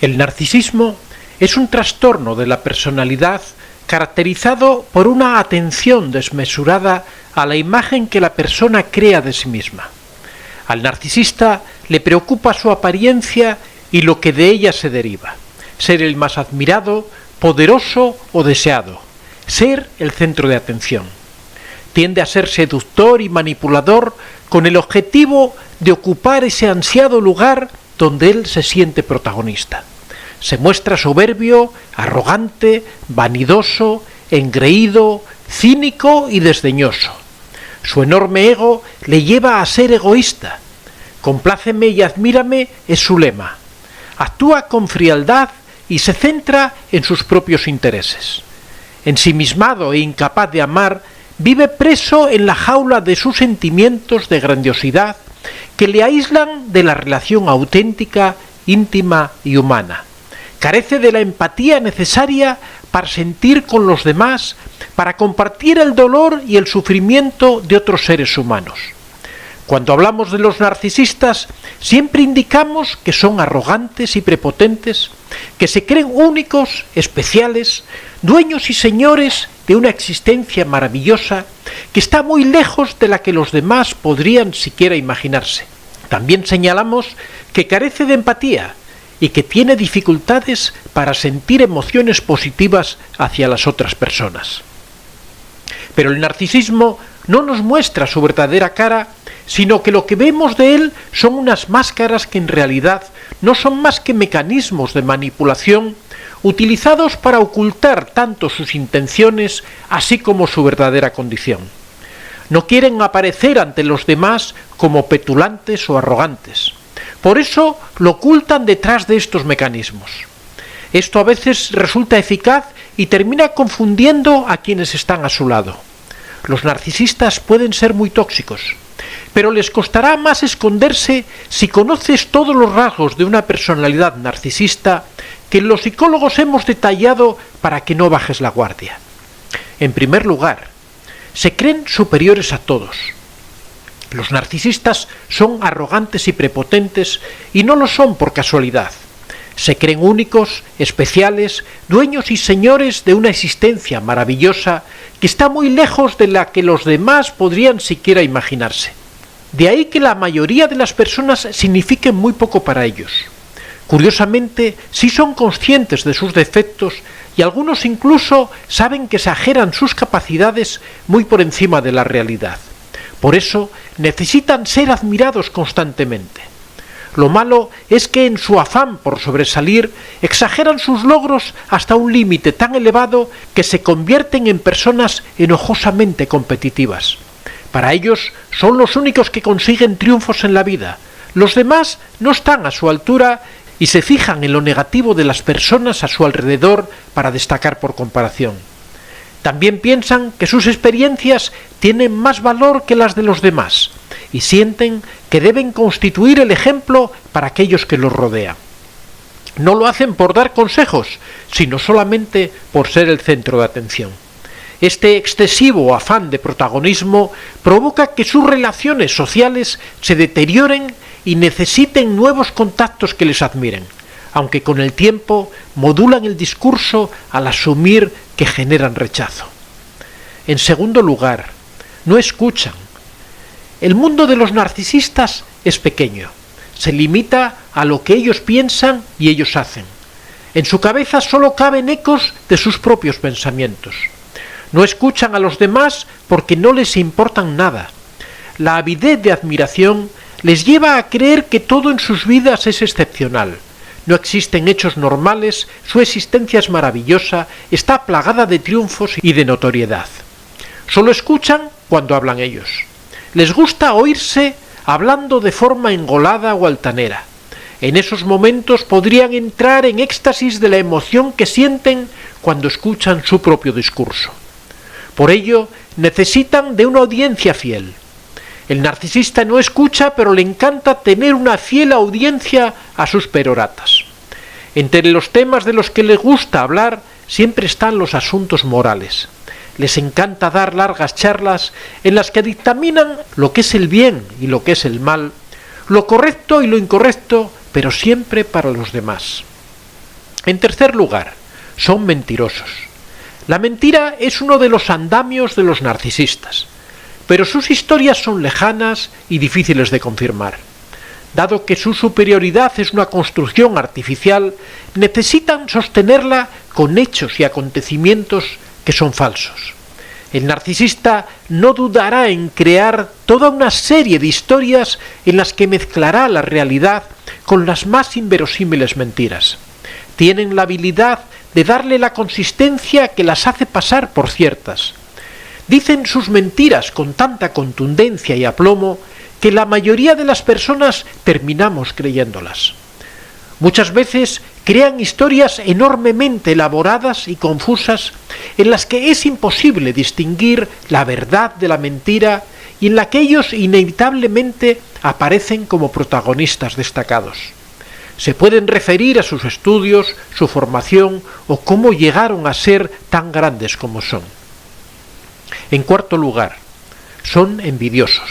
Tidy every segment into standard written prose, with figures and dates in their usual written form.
El narcisismo es un trastorno de la personalidad caracterizado por una atención desmesurada a la imagen que la persona crea de sí misma. Al narcisista le preocupa su apariencia y lo que de ella se deriva: ser el más admirado, poderoso o deseado, ser el centro de atención. Tiende a ser seductor y manipulador con el objetivo de ocupar ese ansiado lugar donde él se siente protagonista. Se muestra soberbio, arrogante, vanidoso, engreído, cínico y desdeñoso. Su enorme ego le lleva a ser egoísta. Compláceme y admírame es su lema. Actúa con frialdad y se centra en sus propios intereses. Ensimismado e incapaz de amar, vive preso en la jaula de sus sentimientos de grandiosidad que le aíslan de la relación auténtica, íntima y humana. Carece de la empatía necesaria para sentir con los demás, para compartir el dolor y el sufrimiento de otros seres humanos. Cuando hablamos de los narcisistas, siempre indicamos que son arrogantes y prepotentes, que se creen únicos, especiales, dueños y señores de una existencia maravillosa que está muy lejos de la que los demás podrían siquiera imaginarse. También señalamos que carece de empatía y que tiene dificultades para sentir emociones positivas hacia las otras personas. Pero el narcisismo no nos muestra su verdadera cara, sino que lo que vemos de él son unas máscaras que en realidad no son más que mecanismos de manipulación utilizados para ocultar tanto sus intenciones así como su verdadera condición. No quieren aparecer ante los demás como petulantes o arrogantes. Por eso lo ocultan detrás de estos mecanismos. Esto a veces resulta eficaz y termina confundiendo a quienes están a su lado. Los narcisistas pueden ser muy tóxicos, pero les costará más esconderse si conoces todos los rasgos de una personalidad narcisista que los psicólogos hemos detallado para que no bajes la guardia. En primer lugar, se creen superiores a todos. Los narcisistas son arrogantes y prepotentes y no lo son por casualidad. Se creen únicos, especiales, dueños y señores de una existencia maravillosa que está muy lejos de la que los demás podrían siquiera imaginarse. De ahí que la mayoría de las personas signifiquen muy poco para ellos. Curiosamente, sí son conscientes de sus defectos y algunos incluso saben que exageran sus capacidades muy por encima de la realidad. Por eso necesitan ser admirados constantemente. Lo malo es que en su afán por sobresalir exageran sus logros hasta un límite tan elevado que se convierten en personas enojosamente competitivas. Para ellos son los únicos que consiguen triunfos en la vida. Los demás no están a su altura y se fijan en lo negativo de las personas a su alrededor para destacar por comparación. También piensan que sus experiencias tienen más valor que las de los demás y sienten que deben constituir el ejemplo para aquellos que los rodean. No lo hacen por dar consejos, sino solamente por ser el centro de atención. Este excesivo afán de protagonismo provoca que sus relaciones sociales se deterioren y necesiten nuevos contactos que les admiren, aunque con el tiempo modulan el discurso al asumir que generan rechazo. En segundo lugar, no escuchan. El mundo de los narcisistas es pequeño, se limita a lo que ellos piensan y ellos hacen. En su cabeza solo caben ecos de sus propios pensamientos. No escuchan a los demás porque no les importan nada. La avidez de admiración les lleva a creer que todo en sus vidas es excepcional. No existen hechos normales, su existencia es maravillosa, está plagada de triunfos y de notoriedad. Solo escuchan cuando hablan ellos. Les gusta oírse hablando de forma engolada o altanera. En esos momentos podrían entrar en éxtasis de la emoción que sienten cuando escuchan su propio discurso. Por ello, necesitan de una audiencia fiel. El narcisista no escucha, pero le encanta tener una fiel audiencia a sus peroratas. Entre los temas de los que les gusta hablar siempre están los asuntos morales. Les encanta dar largas charlas en las que dictaminan lo que es el bien y lo que es el mal, lo correcto y lo incorrecto, pero siempre para los demás. En tercer lugar, son mentirosos. La mentira es uno de los andamios de los narcisistas, pero sus historias son lejanas y difíciles de confirmar. Dado que su superioridad es una construcción artificial, necesitan sostenerla con hechos y acontecimientos que son falsos. El narcisista no dudará en crear toda una serie de historias en las que mezclará la realidad con las más inverosímiles mentiras. Tienen la habilidad de darle la consistencia que las hace pasar por ciertas. Dicen sus mentiras con tanta contundencia y aplomo que la mayoría de las personas terminamos creyéndolas. Muchas veces crean historias enormemente elaboradas y confusas en las que es imposible distinguir la verdad de la mentira y en la que ellos inevitablemente aparecen como protagonistas destacados. Se pueden referir a sus estudios, su formación o cómo llegaron a ser tan grandes como son. En cuarto lugar, son envidiosos.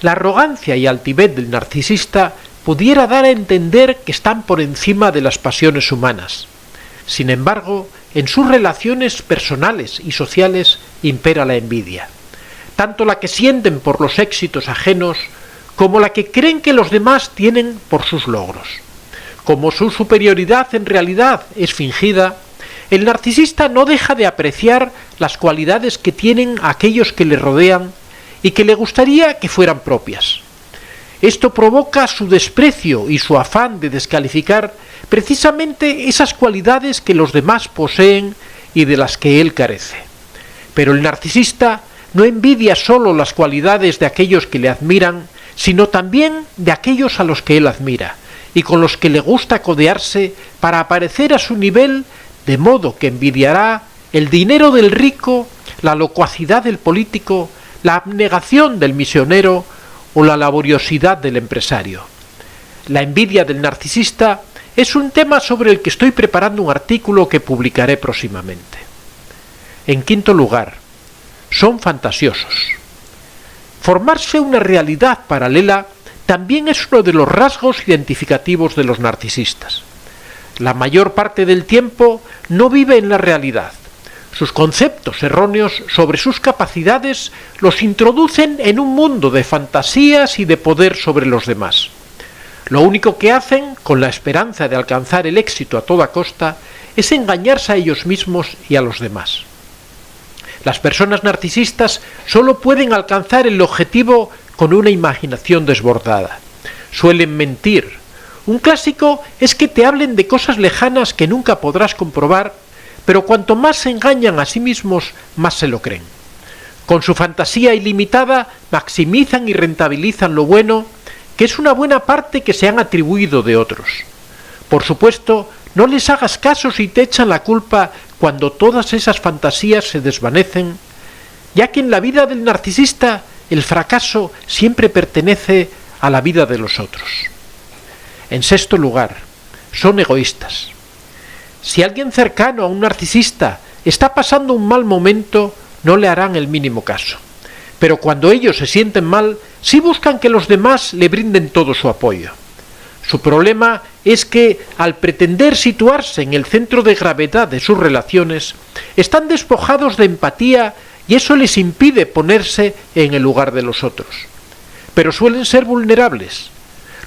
La arrogancia y altivez del narcisista pudiera dar a entender que están por encima de las pasiones humanas. Sin embargo, en sus relaciones personales y sociales impera la envidia, tanto la que sienten por los éxitos ajenos como la que creen que los demás tienen por sus logros. Como su superioridad en realidad es fingida, el narcisista no deja de apreciar las cualidades que tienen aquellos que le rodean y que le gustaría que fueran propias. Esto provoca su desprecio y su afán de descalificar precisamente esas cualidades que los demás poseen y de las que él carece. Pero el narcisista no envidia solo las cualidades de aquellos que le admiran, sino también de aquellos a los que él admira y con los que le gusta codearse para aparecer a su nivel, de modo que envidiará el dinero del rico, la locuacidad del político, la abnegación del misionero o la laboriosidad del empresario. La envidia del narcisista es un tema sobre el que estoy preparando un artículo que publicaré próximamente. En quinto lugar, son fantasiosos. Formarse una realidad paralela también es uno de los rasgos identificativos de los narcisistas. La mayor parte del tiempo no vive en la realidad. Sus conceptos erróneos sobre sus capacidades los introducen en un mundo de fantasías y de poder sobre los demás. Lo único que hacen, con la esperanza de alcanzar el éxito a toda costa, es engañarse a ellos mismos y a los demás. Las personas narcisistas solo pueden alcanzar el objetivo con una imaginación desbordada. Suelen mentir. Un clásico es que te hablen de cosas lejanas que nunca podrás comprobar, pero cuanto más se engañan a sí mismos, más se lo creen. Con su fantasía ilimitada, maximizan y rentabilizan lo bueno, que es una buena parte que se han atribuido de otros. Por supuesto, no les hagas caso si te echan la culpa cuando todas esas fantasías se desvanecen, ya que en la vida del narcisista el fracaso siempre pertenece a la vida de los otros. En sexto lugar, son egoístas. Si alguien cercano a un narcisista está pasando un mal momento, no le harán el mínimo caso. Pero cuando ellos se sienten mal, sí buscan que los demás le brinden todo su apoyo. Su problema es que, al pretender situarse en el centro de gravedad de sus relaciones, están despojados de empatía y eso les impide ponerse en el lugar de los otros. Pero suelen ser vulnerables.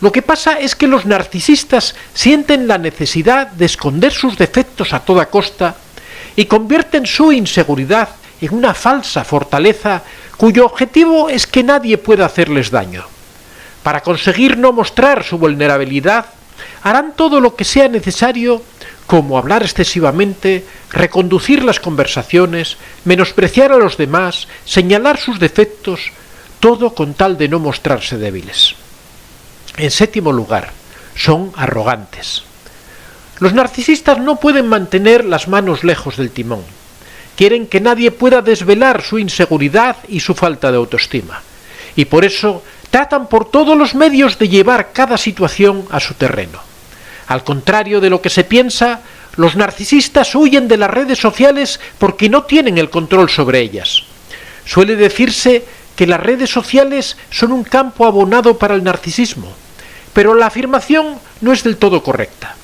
Lo que pasa es que los narcisistas sienten la necesidad de esconder sus defectos a toda costa y convierten su inseguridad en una falsa fortaleza cuyo objetivo es que nadie pueda hacerles daño. Para conseguir no mostrar su vulnerabilidad, harán todo lo que sea necesario, como hablar excesivamente, reconducir las conversaciones, menospreciar a los demás, señalar sus defectos, todo con tal de no mostrarse débiles. En séptimo lugar, son arrogantes. Los narcisistas no pueden mantener las manos lejos del timón. Quieren que nadie pueda desvelar su inseguridad y su falta de autoestima. Y por eso tratan por todos los medios de llevar cada situación a su terreno. Al contrario de lo que se piensa, los narcisistas huyen de las redes sociales porque no tienen el control sobre ellas. Suele decirse que las redes sociales son un campo abonado para el narcisismo, pero la afirmación no es del todo correcta.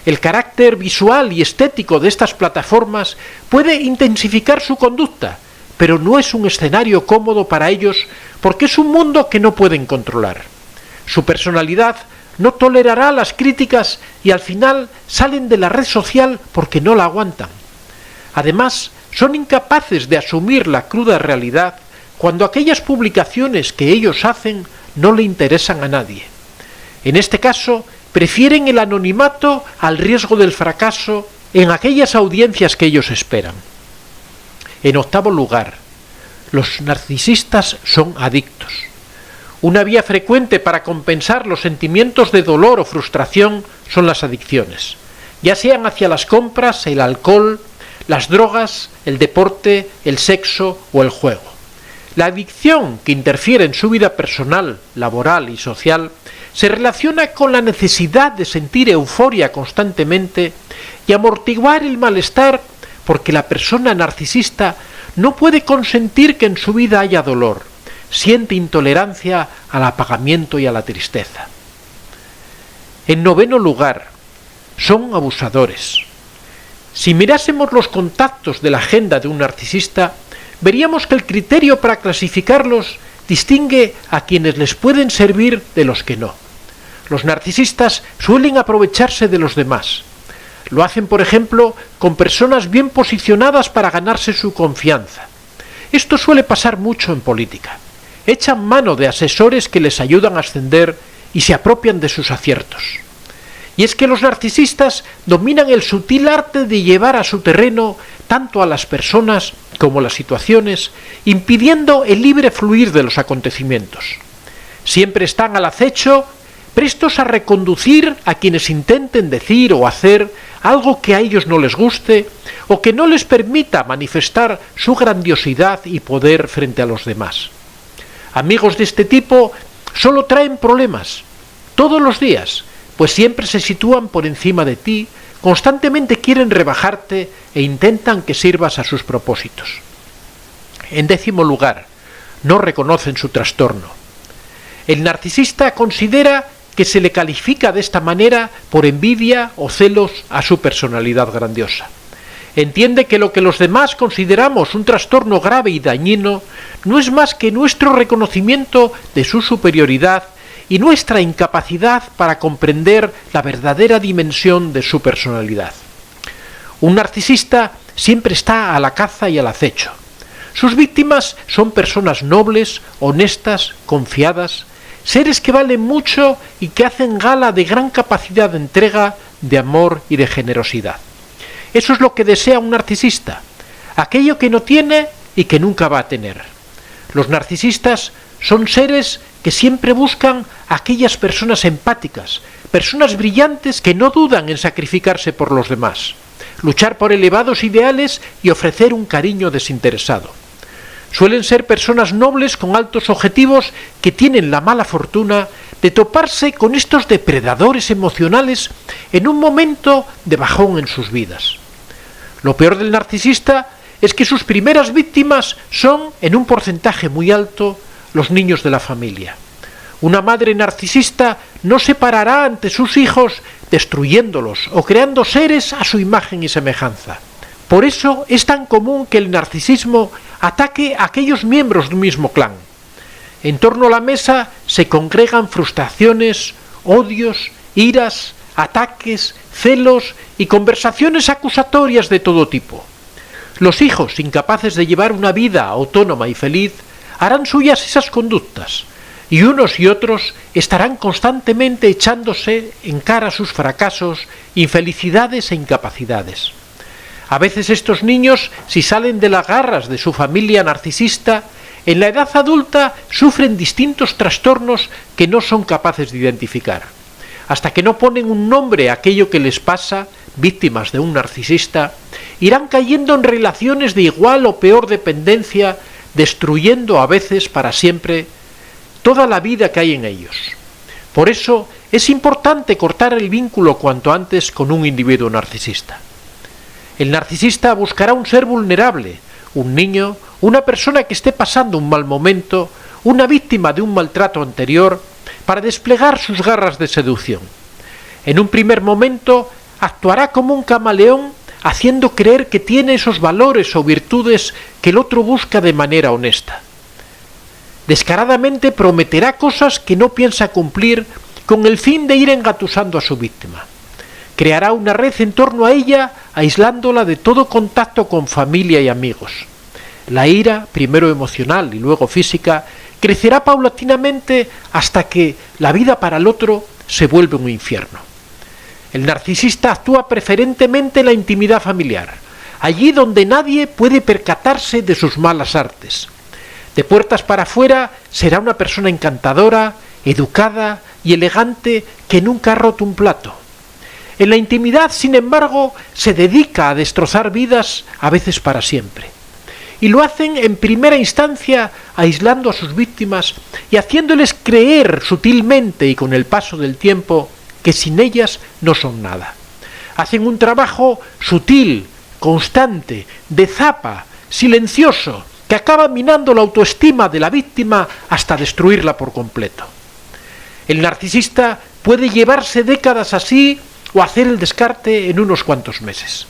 El carácter visual y estético de estas plataformas puede intensificar su conducta, pero no es un escenario cómodo para ellos porque es un mundo que no pueden controlar. Su personalidad no tolerará las críticas y al final salen de la red social porque no la aguantan. Además, son incapaces de asumir la cruda realidad cuando aquellas publicaciones que ellos hacen no le interesan a nadie. En este caso, prefieren el anonimato al riesgo del fracaso en aquellas audiencias que ellos esperan. En octavo lugar, los narcisistas son adictos. Una vía frecuente para compensar los sentimientos de dolor o frustración son las adicciones, ya sean hacia las compras, el alcohol, las drogas, el deporte, el sexo o el juego. La adicción que interfiere en su vida personal, laboral y social se relaciona con la necesidad de sentir euforia constantemente y amortiguar el malestar porque la persona narcisista no puede consentir que en su vida haya dolor, siente intolerancia al apagamiento y a la tristeza. En noveno lugar, son abusadores. Si mirásemos los contactos de la agenda de un narcisista, veríamos que el criterio para clasificarlos distingue a quienes les pueden servir de los que no. Los narcisistas suelen aprovecharse de los demás. Lo hacen, por ejemplo, con personas bien posicionadas para ganarse su confianza. Esto suele pasar mucho en política. Echan mano de asesores que les ayudan a ascender y se apropian de sus aciertos. Y es que los narcisistas dominan el sutil arte de llevar a su terreno tanto a las personas como las situaciones, impidiendo el libre fluir de los acontecimientos. Siempre están al acecho, prestos a reconducir a quienes intenten decir o hacer algo que a ellos no les guste o que no les permita manifestar su grandiosidad y poder frente a los demás. Amigos de este tipo solo traen problemas, todos los días, pues siempre se sitúan por encima de ti, constantemente quieren rebajarte e intentan que sirvas a sus propósitos. En décimo lugar, no reconocen su trastorno. El narcisista considera que se le califica de esta manera por envidia o celos a su personalidad grandiosa. Entiende que lo que los demás consideramos un trastorno grave y dañino no es más que nuestro reconocimiento de su superioridad y nuestra incapacidad para comprender la verdadera dimensión de su personalidad. Un narcisista siempre está a la caza y al acecho. Sus víctimas son personas nobles, honestas, confiadas, seres que valen mucho y que hacen gala de gran capacidad de entrega, de amor y de generosidad. Eso es lo que desea un narcisista, aquello que no tiene y que nunca va a tener. Los narcisistas son seres que siempre buscan a aquellas personas empáticas, personas brillantes que no dudan en sacrificarse por los demás, luchar por elevados ideales y ofrecer un cariño desinteresado. Suelen ser personas nobles con altos objetivos que tienen la mala fortuna de toparse con estos depredadores emocionales en un momento de bajón en sus vidas. Lo peor del narcisista es que sus primeras víctimas son, en un porcentaje muy alto, los niños de la familia. Una madre narcisista no se parará ante sus hijos destruyéndolos o creando seres a su imagen y semejanza. Por eso es tan común que el narcisismo ataque a aquellos miembros de un mismo clan. En torno a la mesa se congregan frustraciones, odios, iras, ataques, celos y conversaciones acusatorias de todo tipo. Los hijos, incapaces de llevar una vida autónoma y feliz, harán suyas esas conductas, y unos y otros estarán constantemente echándose en cara sus fracasos, infelicidades e incapacidades. A veces estos niños, si salen de las garras de su familia narcisista, en la edad adulta sufren distintos trastornos que no son capaces de identificar. Hasta que no ponen un nombre a aquello que les pasa, víctimas de un narcisista, irán cayendo en relaciones de igual o peor dependencia, destruyendo a veces para siempre toda la vida que hay en ellos. Por eso es importante cortar el vínculo cuanto antes con un individuo narcisista. El narcisista buscará un ser vulnerable, un niño, una persona que esté pasando un mal momento, una víctima de un maltrato anterior, para desplegar sus garras de seducción. En un primer momento actuará como un camaleón, haciendo creer que tiene esos valores o virtudes que el otro busca de manera honesta. Descaradamente prometerá cosas que no piensa cumplir con el fin de ir engatusando a su víctima. Creará una red en torno a ella, aislándola de todo contacto con familia y amigos. La ira, primero emocional y luego física, crecerá paulatinamente hasta que la vida para el otro se vuelve un infierno. El narcisista actúa preferentemente en la intimidad familiar, allí donde nadie puede percatarse de sus malas artes. De puertas para afuera será una persona encantadora, educada y elegante que nunca ha roto un plato. En la intimidad, sin embargo, se dedica a destrozar vidas, a veces para siempre. Y lo hacen en primera instancia aislando a sus víctimas y haciéndoles creer sutilmente y con el paso del tiempo que sin ellas no son nada. Hacen un trabajo sutil, constante, de zapa, silencioso, que acaba minando la autoestima de la víctima hasta destruirla por completo. El narcisista puede llevarse décadas así o hacer el descarte en unos cuantos meses.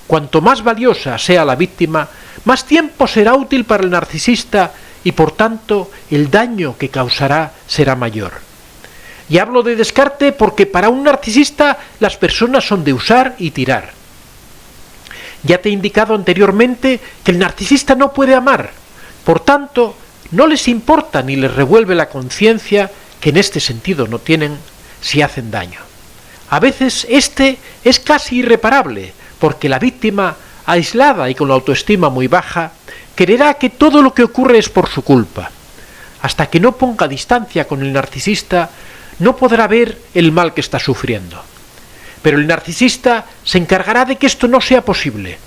Cuanto más valiosa sea la víctima, más tiempo será útil para el narcisista y por tanto el daño que causará será mayor. Y hablo de descarte porque para un narcisista las personas son de usar y tirar. Ya te he indicado anteriormente que el narcisista no puede amar, por tanto no les importa ni les revuelve la conciencia, que en este sentido no tienen, si hacen daño. A veces este es casi irreparable, porque la víctima, aislada y con la autoestima muy baja, creerá que todo lo que ocurre es por su culpa. Hasta que no ponga distancia con el narcisista, no podrá ver el mal que está sufriendo. Pero el narcisista se encargará de que esto no sea posible.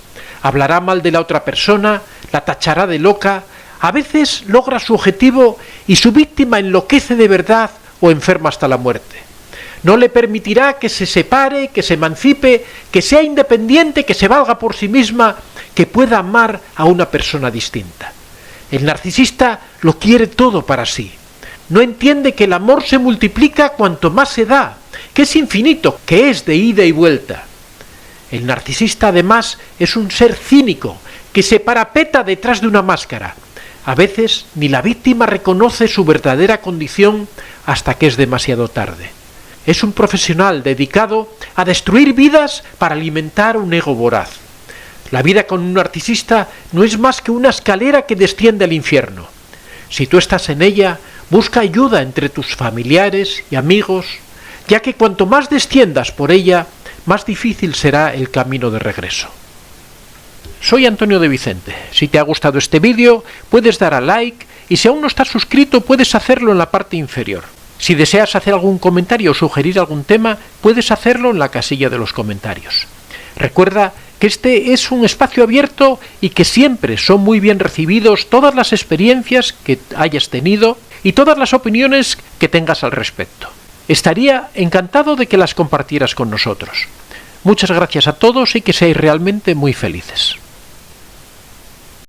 Hablará mal de la otra persona, la tachará de loca, a veces logra su objetivo y su víctima enloquece de verdad o enferma hasta la muerte. No le permitirá que se separe, que se emancipe, que sea independiente, que se valga por sí misma, que pueda amar a una persona distinta. El narcisista lo quiere todo para sí. No entiende que el amor se multiplica cuanto más se da, que es infinito, que es de ida y vuelta. El narcisista además es un ser cínico, que se parapeta detrás de una máscara. A veces ni la víctima reconoce su verdadera condición hasta que es demasiado tarde. Es un profesional dedicado a destruir vidas para alimentar un ego voraz. La vida con un narcisista no es más que una escalera que desciende al infierno. Si tú estás en ella, busca ayuda entre tus familiares y amigos, ya que cuanto más desciendas por ella, más difícil será el camino de regreso. Soy Antonio de Vicente. Si te ha gustado este vídeo, puedes dar a like y si aún no estás suscrito, puedes hacerlo en la parte inferior. Si deseas hacer algún comentario o sugerir algún tema, puedes hacerlo en la casilla de los comentarios. Recuerda que este es un espacio abierto y que siempre son muy bien recibidos todas las experiencias que hayas tenido y todas las opiniones que tengas al respecto. Estaría encantado de que las compartieras con nosotros. Muchas gracias a todos y que seáis realmente muy felices.